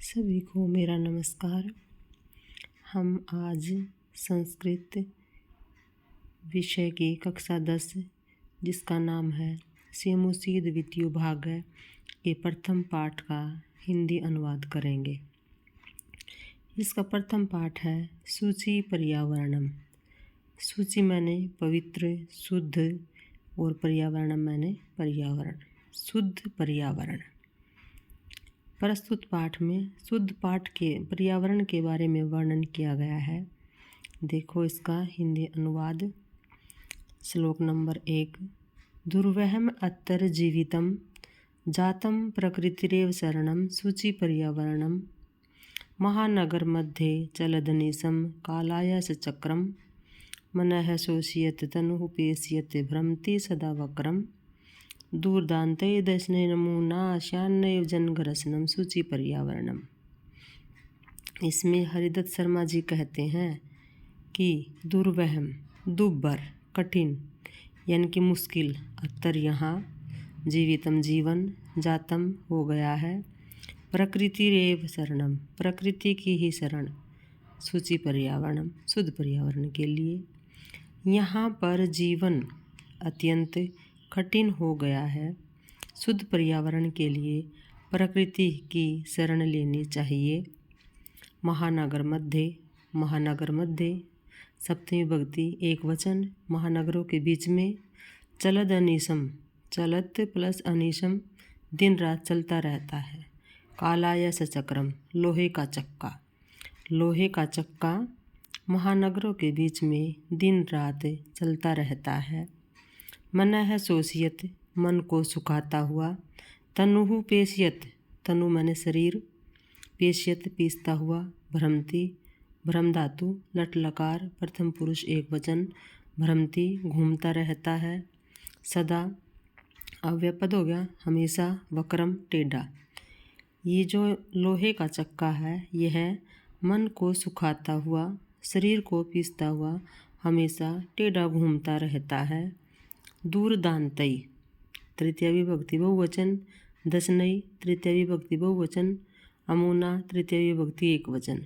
सभी को मेरा नमस्कार। हम आज संस्कृत विषय की कक्षा 10 जिसका नाम है सेमुसीद द्वितीय भाग है के प्रथम पाठ का हिंदी अनुवाद करेंगे। इसका प्रथम पाठ है शुचि पर्यावरणम। शुचि मैंने पवित्र, शुद्ध और पर्यावरणम मैंने पर्यावरण, शुद्ध पर्यावरण। प्रस्तुत पाठ में शुद्ध पाठ के पर्यावरण के बारे में वर्णन किया गया है। देखो इसका हिंदी अनुवाद। श्लोक नंबर 1। दुर्वहम अत्तर जीवितम जातम प्रकृतिरेव शरणम शुचि पर्यावरणम महानगर मध्ये चलदनिशम कालायस चक्रम मनः शोषयत तनुः पेशयत भ्रमति सदा वक्रम दूरदान्ते दशने नमूना श्यान्नैव जनघरसनम शुचि पर्यावरणम। इसमें हरिदत्त शर्मा जी कहते हैं कि दुर्वहम दुर्भर, कठिन यानी कि मुश्किल, अत्तर यहाँ, जीवितम जीवन, जातम हो गया है, प्रकृति रेव शरणम प्रकृति की ही शरण, शुचि पर्यावरणम शुद्ध पर्यावरण के लिए। यहाँ पर जीवन अत्यंत कठिन हो गया है। शुद्ध पर्यावरण के लिए प्रकृति की शरण लेनी चाहिए। महानगर मध्य सप्तमी विभक्ति एक वचन, महानगरों के बीच में, चलद अनिशम चलत प्लस अनिशम दिन रात चलता रहता है, कालायस चक्रम लोहे का चक्का महानगरों के बीच में दिन रात चलता रहता है। मनः शोषयत मन को सुखाता हुआ, तनुः पेशयत तनु मैंने शरीर, पेशयत पीसता हुआ, भ्रमति भ्रम धातु लट लकार प्रथम पुरुष एक वचन, भ्रमति घूमता रहता है, सदा अव्यय पद हो गया हमेशा, वक्रम टेढ़ा। ये जो लोहे का चक्का है यह मन को सुखाता हुआ, शरीर को पीसता हुआ हमेशा टेढ़ा घूमता रहता है। दूरदान्तई तृतीय विभक्ति बहुवचन, दशनई तृतीय विभक्ति बहुवचन, अमूना तृतीय विभक्ति एक वचन।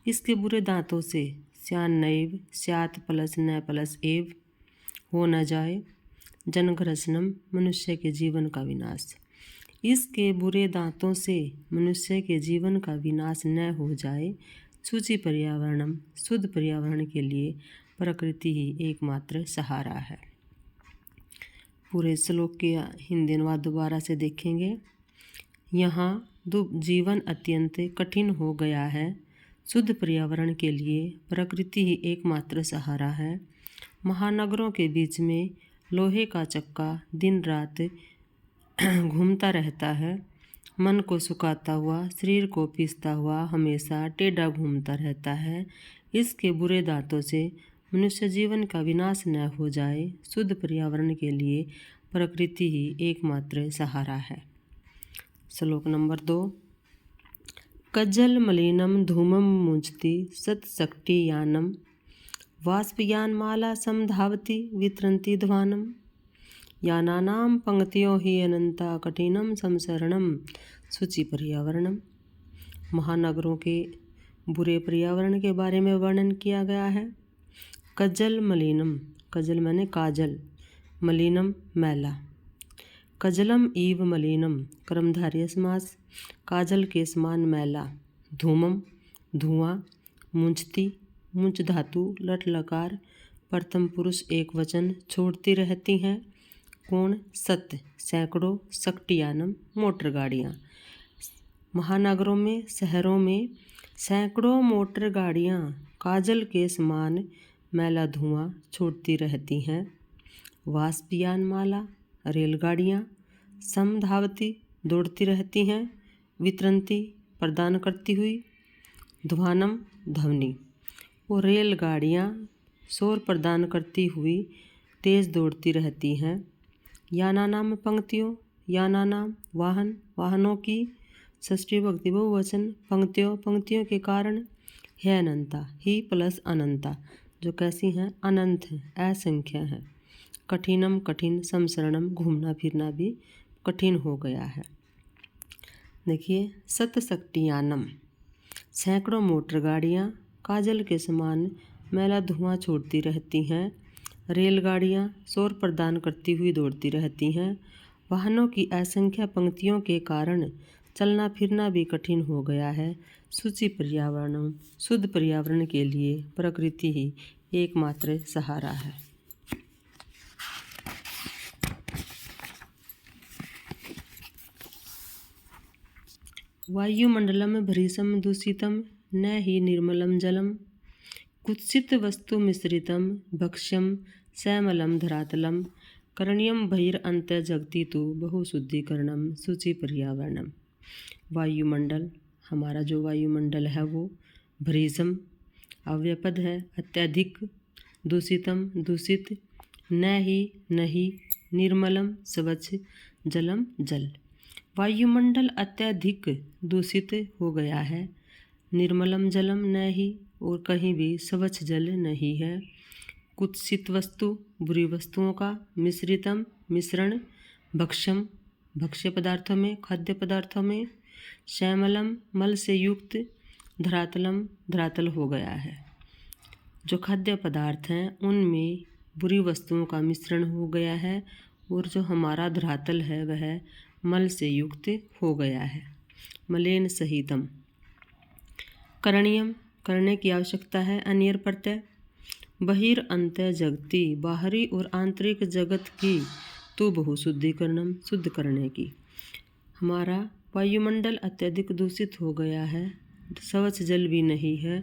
इसके बुरे दांतों से श्यान्नैव स्यात प्लस न प्लस एव हो न जाए, जनघरसनम मनुष्य के जीवन का विनाश। इसके बुरे दांतों से मनुष्य के जीवन का विनाश न हो जाए। शुचि पर्यावरणम शुद्ध पर्यावरण के लिए प्रकृति ही एकमात्र सहारा है। पूरे श्लोक के हिंदी अनुवाद दोबारा से देखेंगे। यहाँ जीवन अत्यंत कठिन हो गया है। शुद्ध पर्यावरण के लिए प्रकृति ही एकमात्र सहारा है। महानगरों के बीच में लोहे का चक्का दिन रात घूमता रहता है, मन को सुखाता हुआ, शरीर को पीसता हुआ हमेशा टेढ़ा घूमता रहता है। इसके बुरे दांतों से मनुष्य जीवन का विनाश न हो जाए। शुद्ध पर्यावरण के लिए प्रकृति ही एकमात्र सहारा है। श्लोक नंबर 2। कज्जल मलिनम धूमम मुंचति सतशक्ति यानम वाष्पयान माला समधावति वितरंती ध्वानम यानानाम पंक्तियों ही अनंता कठिनम समशरणम शुचि पर्यावरणम। महानगरों के बुरे पर्यावरण के बारे में वर्णन किया गया है। कज्जल मलिनम, कज्जल मैंने काजल, मलिनम मैला, कजलम ईव मलिनम कर्मधारय समास काजल के समान मैला, धूमम धुआं, मुंचती मुंच धातु लट लकार प्रथम पुरुष एक वचन, छोड़ती रहती हैं, कौन, सत्य सैकड़ों, शक्तियानम मोटर गाड़ियाँ। महानगरों में शहरों में सैकड़ों मोटर गाड़ियाँ काजल के समान मैला धुआं छोड़ती रहती हैं। वाष्पयान माला रेलगाड़ियाँ, समधावती दौड़ती रहती हैं, वितरंती प्रदान करती हुई, ध्वानम ध्वनि वो रेलगाड़ियाँ शोर प्रदान करती हुई तेज़ दौड़ती रहती हैं। यानानाम पंक्तियों, यानानाम वाहन, वाहनों की, षष्ठी विभक्ति बहुवचन, पंक्तियों के कारण, है अनंता ही प्लस अनंता जो कैसी हैं, अनंत हैं, असंख्य हैं। कठिनम कठिन, समशरणम घूमना फिरना भी कठिन हो गया है। देखिए, सतशक्तियानम, सैकड़ों मोटर गाड़ियाँ काजल के समान मैला धुआं छोड़ती रहती हैं। रेलगाड़ियाँ शोर प्रदान करती हुई दौड़ती रहती हैं। वाहनों की असंख्य पंक्तियों के कारण चलना फिरना भी कठिन हो गया है। सूची पर्यावरण, शुद्ध पर्यावरण के लिए प्रकृति ही एकमात्र सहारा है। वायुमंडलम भरीषम दूषितम न हि निर्मलम जलम, कुत्सित वस्तु मिश्रितम भक्ष्यम श्यामलम धरातलम, करणीयम बहिरअंत जगति तु बहुशुद्धिकरणम। सूची पर्यावरणम, वायुमंडल, हमारा जो वायुमंडल है वो भरीषम अव्ययपद है, अत्यधिक, दूषितम दूषित, न ही नहीं, निर्मलम स्वच्छ, जलम जल। वायुमंडल अत्यधिक दूषित हो गया है, निर्मलम जलम न ही, और कहीं भी स्वच्छ जल नहीं है। कुत्सित वस्तु, बुरी वस्तुओं का, मिश्रितम मिश्रण, भक्ष्यम भक्ष्य पदार्थों में, खाद्य पदार्थों में, श्यामलम मल से युक्त, धरातलम धरातल हो गया है। जो खाद्य पदार्थ हैं उनमें बुरी वस्तुओं का मिश्रण हो गया है, और जो हमारा धरातल है वह मल से युक्त हो गया है। मलेन सहितम, करणीयम करने की आवश्यकता है, अनियर प्रत्यय, बहिरअंत जगति बाहरी और आंतरिक जगत की, तो बहुशुद्धिकरणम शुद्ध करने की। हमारा वायुमंडल अत्यधिक दूषित हो गया है, स्वच्छ जल भी नहीं है,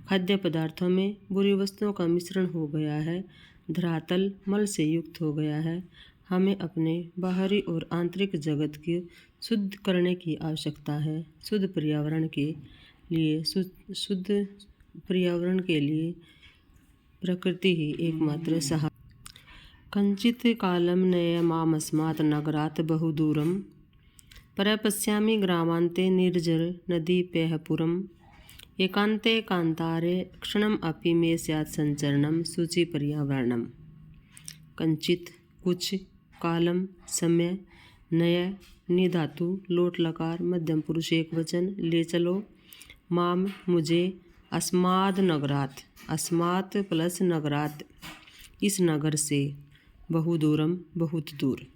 खाद्य पदार्थों में बुरी वस्तुओं का मिश्रण हो गया है, धरातल मल से युक्त हो गया है। हमें अपने बाहरी और आंतरिक जगत की शुद्ध करने की आवश्यकता है। शुद्ध पर्यावरण के लिए प्रकृति ही एकमात्र सहारा। कंचित कालम नयमामस्मात् नगरात् बहुदूरम, परपश्यामि ग्रामान्ते निर्जर नदीप्यः एकान्ते कान्तारे क्षणम अपि मे स्यात् संचरणम। सूची पर्यावरणम, कंचित कुछ, कालम समय, नय निधातु लोट लकार मध्यम पुरुष एक वचन, ले चलो, माम मुझे, अस्माद नगरात, अस्मात प्लस नगरात इस नगर से, बहुदूरम बहुत दूर,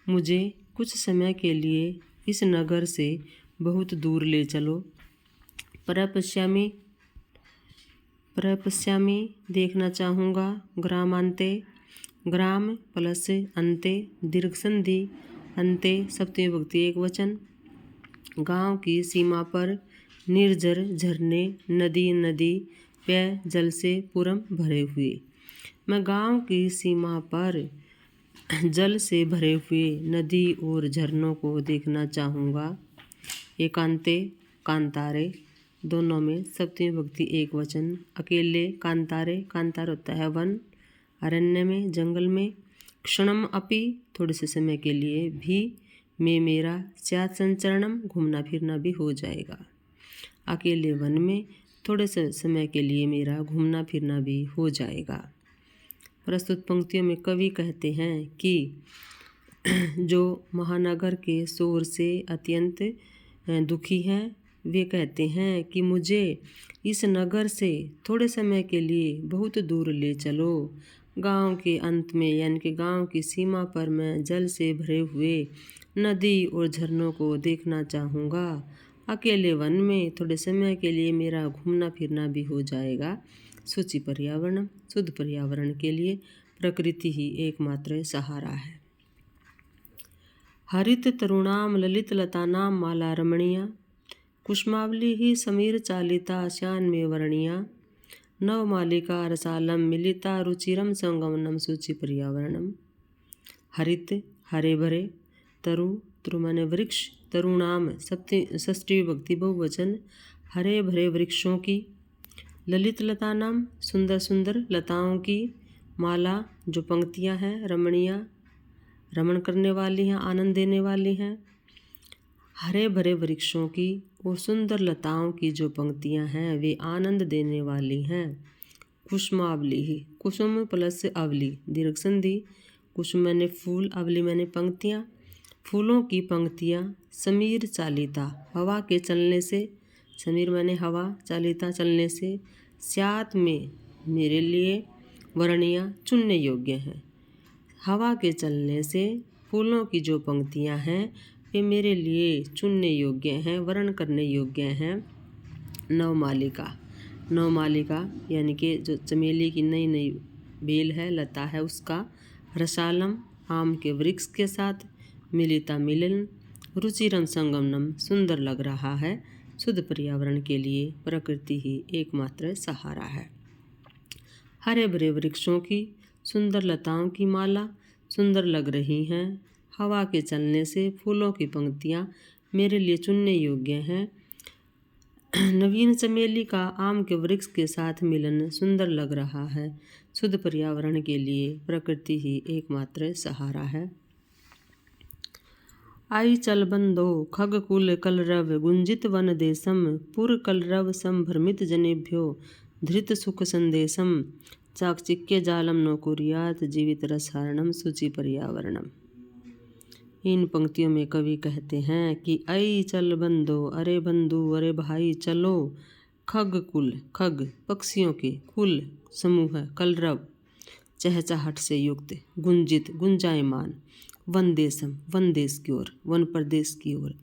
मुझे कुछ समय के लिए इस नगर से बहुत दूर ले चलो। परपश्यामी देखना चाहूँगा, ग्रामांते ग्राम प्लस अंते दीर्घ संधि, अंते सप्तमी विभक्ति एक वचन, गांव की सीमा पर, निर्जर झरने, नदी नदी, पेय जल से, पुरम भरे हुए। मैं गांव की सीमा पर जल से भरे हुए नदी और झरनों को देखना चाहूँगा। एकांते कांतारे दोनों में सप्तमी विभक्ति एक वचन, अकेले कांतारे, कांतार होता है वन, अरण्य में जंगल में, क्षणम अपि थोड़े से समय के लिए भी, में मेरा, स्यात् संचरणम घूमना फिरना भी हो जाएगा। अकेले वन में थोड़े से समय के लिए मेरा घूमना फिरना भी हो जाएगा। प्रस्तुत पंक्तियों में कवि कहते हैं कि जो महानगर के शोर से अत्यंत दुखी हैं वे कहते हैं कि मुझे इस नगर से थोड़े समय के लिए बहुत दूर ले चलो। गांव के अंत में यानी कि गांव की सीमा पर मैं जल से भरे हुए नदी और झरनों को देखना चाहूँगा। अकेले वन में थोड़े समय के लिए मेरा घूमना फिरना भी हो जाएगा। सूची पर्यावरण, शुद्ध पर्यावरण के लिए प्रकृति ही एकमात्र सहारा है। हरित तरुणाम ललित लतानाम माला रमणीया, कुष्मावली ही समीर चालिता श्यान में वर्णिया, नवमालिका रसालम मिलिता रुचिरम संगमनम। सूची पर्यावरणम, हरित हरे भरे, तरु तरु माने वृक्ष, तरुणाम षष्ठी विभक्ति बहुवचन, हरे भरे वृक्षों की, ललित लता नाम सुंदर सुंदर लताओं की, माला जो पंक्तियां हैं, रमणीया रमण करने वाली हैं, आनंद देने वाली हैं, हरे भरे वृक्षों की और सुंदर लताओं की जो पंक्तियां हैं वे आनंद देने वाली हैं। कुसुमावली ही, कुसुम प्लस अवली दीर्घ संधि, कुसुम मैंने फूल, अवली मैंने पंक्तियाँ, फूलों की पंक्तियाँ समीर चालिता, हवा के चलने से, समीर माने हवा, चालिता चलने से, स्यात में मेरे लिए, वर्णियाँ चुनने योग्य हैं। हवा के चलने से फूलों की जो पंक्तियाँ हैं वे मेरे लिए चुनने योग्य हैं, वर्ण करने योग्य हैं। नवमालिका, नवमालिका यानी कि जो चमेली की नई नई बेल है, लता है, उसका। रसालम, आम के वृक्ष के साथ। मिलिता मिलन, रुचिरम संगमनम, सुंदर लग रहा है। शुद्ध पर्यावरण के लिए प्रकृति ही एकमात्र सहारा है। हरे भरे वृक्षों की, सुंदर लताओं की माला सुंदर लग रही हैं। हवा के चलने से फूलों की पंक्तियाँ मेरे लिए चुनने योग्य हैं। नवीन चमेली का आम के वृक्ष के साथ मिलन सुंदर लग रहा है। शुद्ध पर्यावरण के लिए प्रकृति ही एकमात्र सहारा है। आई चल बंदो खगकुल कलरव, गुंजित वन देशम, पुर कलरव संभ्रमित जनेभ्यो, धृत सुख संदेशम, चाकचिक्य जालम नो कुर्यात, जीवित रसहरणम शुचि पर्यावरणम। इन पंक्तियों में कवि कहते हैं कि आई चल बंदो, अरे बंधु, अरे भाई चलो। खग कुल, खग पक्षियों के, कुल समूह, कलरव चहचहाट से युक्त, गुंजित गुंजायमान, वन देशम वन देश की ओर, वन प्रदेश की ओर।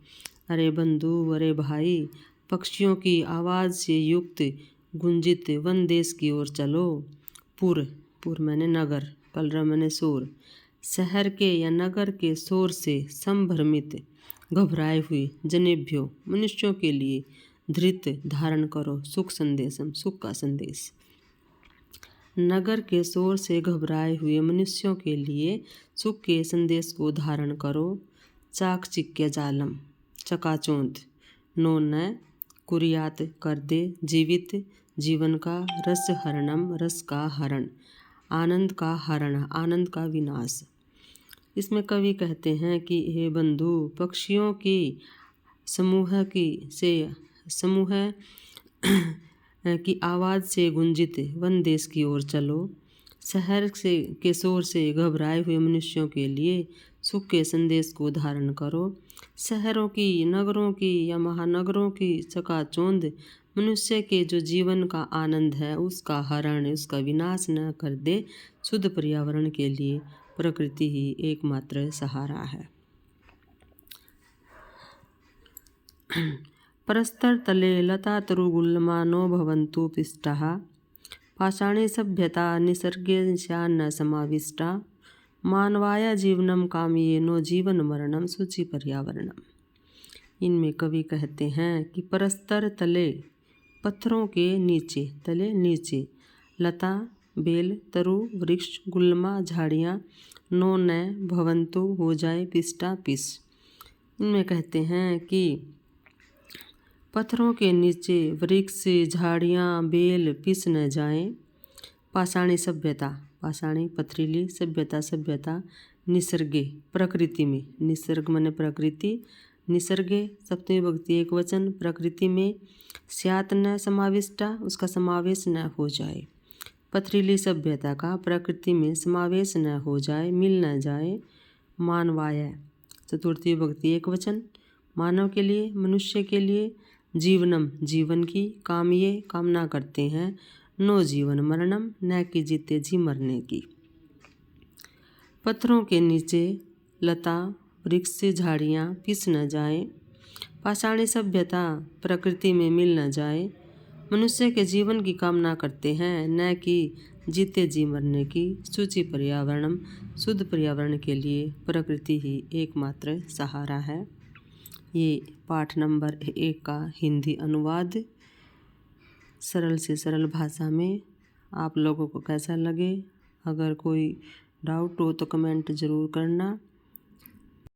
अरे बंधु, अरे भाई पक्षियों की आवाज़ से युक्त गुंजित वन देश की ओर चलो। पुर, पुर मैंने नगर, कलरव मैंने शोर। शहर के या नगर के शोर से संभ्रमित, घबराए हुए, जनेभ्यो मनुष्यों के लिए, धृत धारण करो, सुख संदेशम सुख का संदेश। नगर के शोर से घबराए हुए मनुष्यों के लिए सुख के संदेश को धारण करो। चाकचिक्य जालम, चकाचौंध, नो न कुरियात कर दे, जीवित जीवन का, रस हरणम रस का हरण, आनंद का हरण, आनंद का विनाश। इसमें कवि कहते हैं कि हे बंधु, पक्षियों की समूह की आवाज़ से गुंजित वन देश की ओर चलो। शहर से के शोर से घबराए हुए मनुष्यों के लिए सुख के संदेश को धारण करो। शहरों की, नगरों की या महानगरों की चकाचौंध मनुष्य के जो जीवन का आनंद है उसका हरण, उसका विनाश न कर दे। शुद्ध पर्यावरण के लिए प्रकृति ही एकमात्र सहारा है। परस्तर तले लता तरुगुल्मानो भवन्तु पिष्टाः, पाषाणी सभ्यता निसर्गेशा न समाविष्टा, मानवाय जीवनम कामयेनो जीवन मरणम शुचि पर्यावरणम। इनमें कवि कहते हैं कि परस्तर तले, पत्थरों के नीचे, तले नीचे, लता बेल तरु वृक्ष गुल्मा झाड़ियाँ, नो न भवन्तु हो जाए, पिष्टा पिस। इनमें कहते हैं कि पत्थरों के नीचे वृक्ष झाड़ियाँ बेल पिस न जाएं। पाषाणी सभ्यता, पाषाणी पथरीली, सभ्यता सभ्यता, निसर्गे प्रकृति में, निसर्ग माने प्रकृति, निसर्गे सप्तमी विभक्ति एक वचन, प्रकृति में, स्यात न समाविष्टा उसका समावेश न हो जाए। पथरीली सभ्यता का प्रकृति में समावेश न हो जाए, मिल न जाए। मानवाय चतुर्थी विभक्ति एक वचन, मानव के लिए, मनुष्य के लिए, जीवनम जीवन की, कामये कामना करते हैं, नो जीवन मरणम न कि जीते जी मरने की। पत्थरों के नीचे लता वृक्ष झाड़ियाँ पिस न जाए, पाषाणी सभ्यता प्रकृति में मिल न जाए, मनुष्य के जीवन की कामना करते हैं न कि जीते जी मरने की। शुचि पर्यावरणम शुद्ध पर्यावरण के लिए प्रकृति ही एकमात्र सहारा है। ये पाठ नंबर 1 का हिंदी अनुवाद सरल से सरल भाषा में। आप लोगों को कैसा लगे? अगर कोई डाउट हो तो कमेंट ज़रूर करना।